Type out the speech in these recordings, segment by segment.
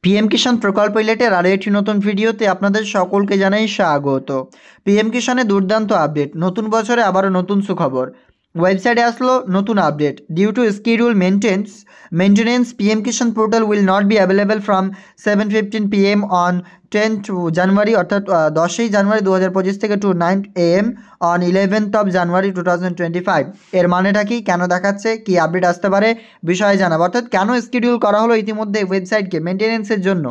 PM কিষাণ প্রকল্প related আরও একটি নতুন ভিডিওতে আপনাদের সকলকে জানাই স্বাগত। পিএম কিষাণে দুর্দান্ত আপডেট, নতুন বছরে আবারও নতুন সুখবর। ওয়েবসাইটে আসলো নতুন update. Due to schedule maintenance PM Kisan portal will not be available from 7:15 PM on 10th January, অর্থাৎ 10ই জানুয়ারি 2025 থেকে টু 9 AM অন 11th জানুয়ারি 2025। এর মানেটা কি, কেন দেখাচ্ছে, কি আপডেট আসতে পারে বিষয়ে জানাবো। অর্থাৎ কেন স্কেডিউল করা হলো ইতিমধ্যে ওয়েবসাইটকে মেনটেনেন্সের জন্য,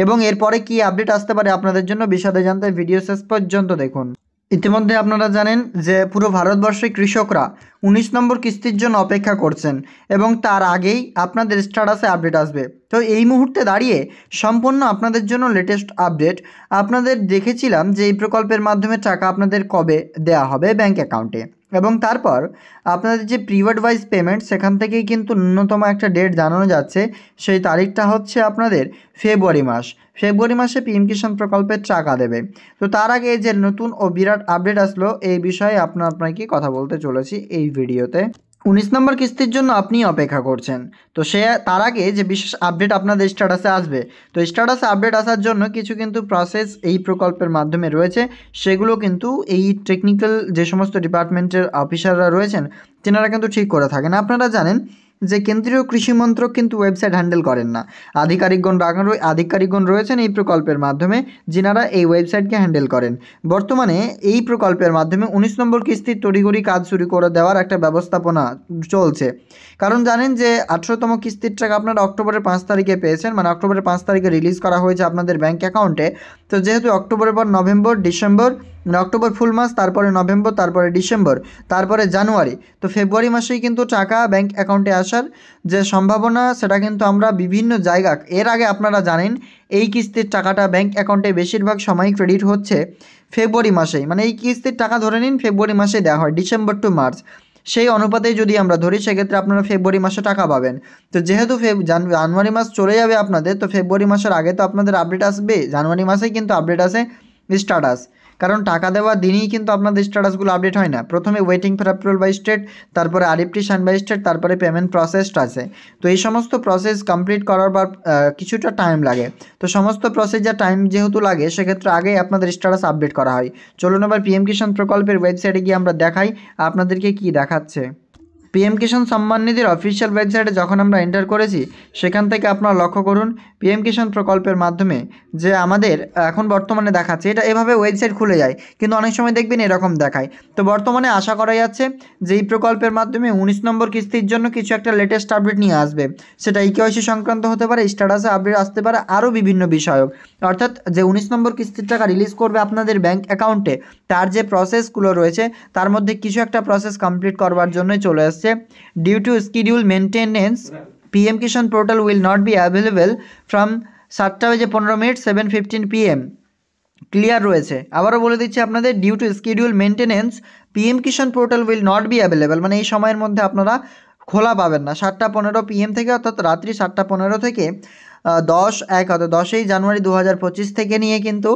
এবং এরপরে কি আপডেট আসতে পারে আপনাদের জন্য বিশদে জানতে ভিডিও শেষ পর্যন্ত দেখুন। ইতিমধ্যে আপনারা জানেন যে পুরো ভারতবর্ষে কৃষকরা 19 নম্বর কিস্তির জন্য অপেক্ষা করছেন, এবং তার আগেই আপনাদের স্ট্যাটাসে আপডেট আসবে। তো এই মুহূর্তে দাঁড়িয়ে সম্পূর্ণ আপনাদের জন্য লেটেস্ট আপডেট। আপনাদের দেখেছিলাম যে এই প্রকল্পের মাধ্যমে টাকা আপনাদের কবে দেয়া হবে ব্যাঙ্ক অ্যাকাউন্টে, এবং তারপর আপনাদের যে প্রিওয়ার্ড ওয়াইজ পেমেন্ট, সেখান থেকেই কিন্তু ন্যূনতম একটা ডেট জানানো যাচ্ছে। সেই তারিখটা হচ্ছে আপনাদের ফেব্রুয়ারি মাসে পিএম কিষাণ প্রকল্পের টাকা দেবে। তো তার আগে যে নতুন ও বিরাট আপডেট আসলো এই বিষয়ে আপনাকে কথা বলতে চলেছি এই ভিডিওতে। 19 নম্বর কিস্তির জন্য আপনি অপেক্ষা করছেন, তো তার আগে যে বিশেষ আপডেট আপনাদের স্ট্যাটাসে আসবে। তো স্ট্যাটাসে আপডেট আসার জন্য কিছু কিন্তু প্রসেস এই প্রকল্পের মাধ্যমে রয়েছে, সেগুলো কিন্তু এই টেকনিক্যাল যে সমস্ত ডিপার্টমেন্টের অফিসাররা রয়েছেন তেনারা কিন্তু ঠিক করে থাকেন। আপনারা জানেন যে কেন্দ্রীয় কৃষি মন্ত্রক কিন্তু ওয়েবসাইট হ্যান্ডেল করেন না, আধিকারিকগণ রয়েছেন এই প্রকল্পের মাধ্যমে, যিনারা এই ওয়েবসাইটকে হ্যান্ডেল করেন। বর্তমানে এই প্রকল্পের মাধ্যমে 19 নম্বর কিস্তির তড়িঘড়ি কাজ শুরু করে দেওয়ার একটা ব্যবস্থাপনা চলছে। কারণ জানেন যে 18তম কিস্তির টাকা আপনারা অক্টোবরের 5 তারিখে পেয়েছেন, মানে অক্টোবরের 5 তারিখে রিলিজ করা হয়েছে আপনাদের ব্যাঙ্ক অ্যাকাউন্টে। তো যেহেতু অক্টোবরের পর নভেম্বর, ডিসেম্বর, অক্টোবর ফুল মাস, তারপরে নভেম্বর, তারপরে ডিসেম্বর, তারপরে জানুয়ারি, তো ফেব্রুয়ারি মাসেই কিন্তু টাকা ব্যাঙ্ক অ্যাকাউন্টে আসার যে সম্ভাবনা সেটা কিন্তু আমরা বিভিন্ন জায়গা, এর আগে আপনারা জানেন এই কিস্তির টাকাটা ব্যাঙ্ক অ্যাকাউন্টে বেশিরভাগ সময় ক্রেডিট হচ্ছে ফেব্রুয়ারি মাসেই, মানে এই কিস্তির টাকা ধরে নিন ফেব্রুয়ারি মাসে দেওয়া হয়, ডিসেম্বর টু মার্চ। সেই অনুপাতেই যদি আমরা ধরি সেক্ষেত্রে আপনারা ফেব্রুয়ারি মাসে টাকা পাবেন। তো যেহেতু জানুয়ারি মাস চলে যাবে আপনাদের, তো ফেব্রুয়ারি মাসের আগে তো আপনাদের আপডেট আসবে, জানুয়ারি মাসেই কিন্তু আপডেট আসে স্ট্যাটাস। কারণ টাকা দেওয়ার দিনই কিন্তু আপনাদের স্ট্যাটাসগুলো আপডেট হয় না। প্রথমে waiting for approval by state, তারপরে আরএফটি সাইন বাই স্টেট, তারপরে পেমেন্ট প্রসেসড আছে। তো এই সমস্ত প্রসেস কমপ্লিট করার পর কিছুটা টাইম লাগে। তো সমস্ত প্রসেসের টাইম যেহেতু লাগে, সেক্ষেত্রে আগেই আপনাদের স্ট্যাটাস আপডেট করা হয়। চলুন এবার পিএম কিষাণ প্রকল্পের ওয়েবসাইটে গিয়ে আমরা দেখাই আপনাদেরকে কি দেখাচ্ছে। পিএম কিষাণ সম্মান নিধির অফিসিয়াল ওয়েবসাইটে যখন আমরা এন্টার করেছি, সেখান থেকে আপনারা লক্ষ্য করুন পিএম কিষাণ প্রকল্পের মাধ্যমে যে আমাদের এখন বর্তমানে দেখাচ্ছে, এটা এভাবে ওয়েবসাইট খুলে যায়, কিন্তু অনেক সময় দেখবেন এরকম দেখায়। তো বর্তমানে আশা করা যাচ্ছে যে এই প্রকল্পের মাধ্যমে 19 নম্বর কিস্তির জন্য কিছু একটা লেটেস্ট আপডেট নিয়ে আসবে। সেটা ইকেওয়াইসি সংক্রান্ত হতে পারে, স্ট্যাটাসে আপডেট আসতে পারে, আরও বিভিন্ন বিষয়ক। অর্থাৎ যে 19 নম্বর কিস্তির টাকা রিলিজ করবে আপনাদের ব্যাঙ্ক অ্যাকাউন্টে, তার যে প্রসেসগুলো রয়েছে তার মধ্যে কিছু একটা প্রসেস কমপ্লিট করবার জন্যই চলে আসছে। Due to schedule maintenance PM Kisan portal will not be available from 7:15 7:15 PM clear রয়েছে। আবারও বলে দিচ্ছি আপনাদের, due to schedule maintenance PM Kisan portal will not be available, মানে এই সময়ের মধ্যে আপনারা খোলা পাবেন না। 7:15 PM থেকে, অর্থাৎ রাত্রি 7:15 থেকে 10/1 অর্থাৎ 10ই জানুয়ারি 2025 থেকে নিয়ে কিন্তু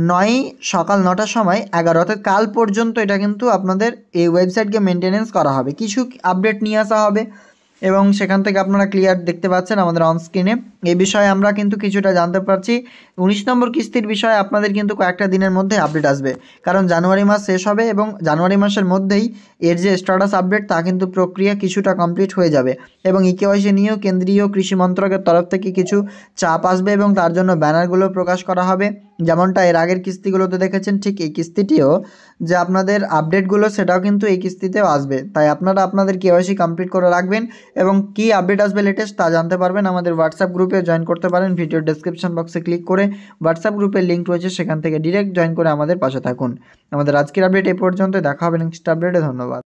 9 সকাল 9টার সময় 11 অর্থাৎ কাল পর্যন্ত এটা কিন্তু আপনাদের এই ওয়েবসাইটকে মেনটেনেন্স করা হবে। কিছু আপডেট নিয়ে আসা হবে, এবং সেখান থেকে আপনারা ক্লিয়ার দেখতে পাচ্ছেন আমাদের অন স্ক্রিনে। এই বিষয়ে আমরা কিন্তু কিছুটা জানতে পারছি। 19 নম্বর কিস্তির বিষয়ে আপনাদের কিন্তু কয়েকটা দিনের মধ্যে আপডেট আসবে, কারণ জানুয়ারি মাস শেষ হবে এবং জানুয়ারি মাসের মধ্যেই এর যে স্ট্যাটাস আপডেট তা কিন্তু প্রক্রিয়া কিছুটা কমপ্লিট হয়ে যাবে, এবং ইকেওয়াইসি নিয়েও কেন্দ্রীয় কৃষি মন্ত্রকের তরফ থেকে কিছু চাপ আসবে, এবং তার জন্য ব্যানারগুলো প্রকাশ করা হবে। যেমনটা এর আগের কিস্তিগুলোতে দেখেছেন, ঠিক এই কিস্তিটিও যে আপনাদের আপডেটগুলো সেটাও কিন্তু এই কিস্তিতেও আসবে। তাই আপনারা আপনাদের কেওয়াইসি কমপ্লিট করে রাখবেন, এবং কি আপডেট আসবে লেটেস্ট তা জানতে পারবেন আমাদের হোয়াটসঅ্যাপ গ্রুপে জয়েন করতে পারেন। ভিডিও ডেসক্রিপশন বক্সে ক্লিক করে হোয়াটসঅ্যাপ গ্রুপের লিঙ্ক রয়েছে, সেখান থেকে ডিরেক্ট জয়েন করে আমাদের পাশে থাকুন। আমাদের আজকের আপডেট এ পর্যন্ত, দেখা হবে নেক্সট আপডেটে। ধন্যবাদ।